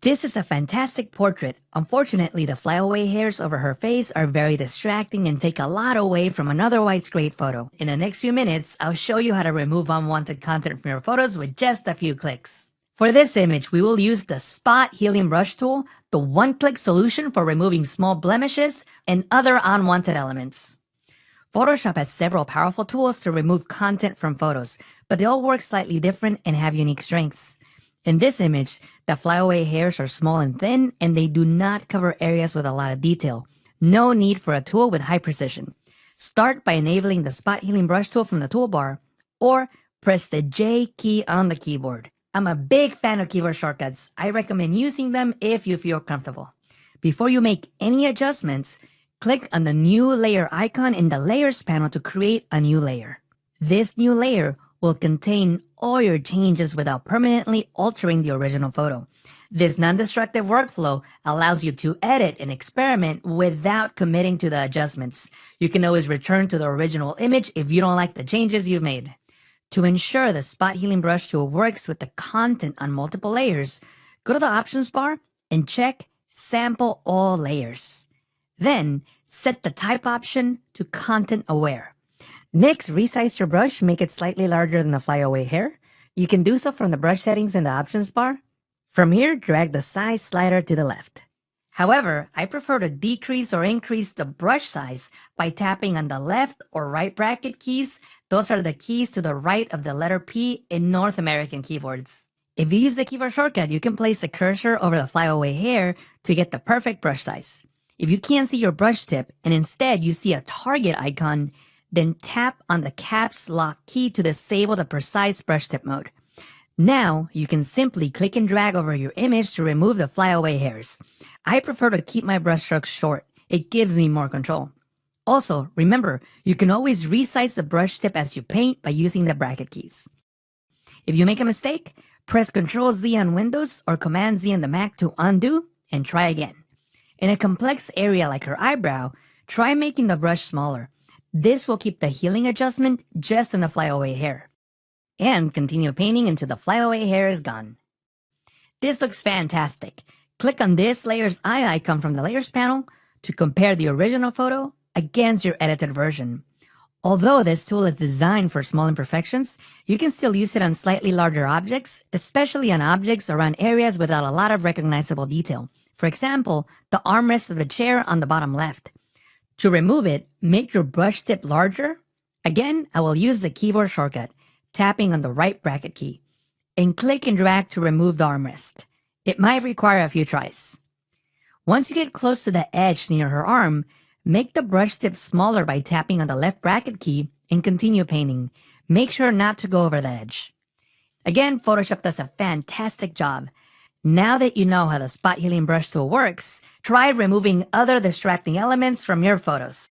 This is a fantastic portrait. Unfortunately, the flyaway hairs over her face are very distracting and take a lot away from an otherwise great photo. In the next few minutes, I'll show you how to remove unwanted content from your photos with just a few clicks. For this image, we will use the Spot Healing Brush tool, the one-click solution for removing small blemishes and other unwanted elements. Photoshop has several powerful tools to remove content from photos, but they all work slightly different and have unique strengths. In this image, the flyaway hairs are small and thin, and they do not cover areas with a lot of detail. No need for a tool with high precision. Start by enabling the Spot Healing Brush tool from the toolbar, or press the J key on the keyboard. I'm a big fan of keyboard shortcuts. I recommend using them if you feel comfortable. Before you make any adjustments, click on the new layer icon in the Layers panel to create a new layer. This new layer will contain all your changes without permanently altering the original photo. This non-destructive workflow allows you to edit and experiment without committing to the adjustments. You can always return to the original image if you don't like the changes you've made. To ensure the Spot Healing Brush tool works with the content on multiple layers, go to the options bar and check Sample All Layers. Then, set the type option to Content Aware. Next, resize your brush, make it slightly larger than the flyaway hair. You can do so from the brush settings in the options bar. From here, drag the size slider to the left. However, I prefer to decrease or increase the brush size by tapping on the left or right bracket keys. Those are the keys to the right of the letter P in North American keyboards. If you use the keyboard shortcut, you can place a cursor over the flyaway hair to get the perfect brush size. If you can't see your brush tip and instead you see a target icon, then tap on the caps lock key to disable the precise brush tip mode. Now, you can simply click and drag over your image to remove the flyaway hairs. I prefer to keep my brush strokes short. It gives me more control. Also, remember, you can always resize the brush tip as you paint by using the bracket keys. If you make a mistake, press Ctrl Z on Windows or Command Z on the Mac to undo and try again. In a complex area like her eyebrow, try making the brush smaller. This will keep the healing adjustment just in the flyaway hair. And continue painting until the flyaway hair is gone. This looks fantastic. Click on this layer's eye icon from the Layers panel to compare the original photo against your edited version. Although this tool is designed for small imperfections, you can still use it on slightly larger objects, especially on objects around areas without a lot of recognizable detail. For example, the armrest of the chair on the bottom left. To remove it, make your brush tip larger. Again, I will use the keyboard shortcut, tapping on the right bracket key, and click and drag to remove the armrest. It might require a few tries. Once you get close to the edge near her arm, make the brush tip smaller by tapping on the left bracket key and continue painting. Make sure not to go over the edge. Again, Photoshop does a fantastic job. Now that you know how the Spot Healing Brush tool works, try removing other distracting elements from your photos.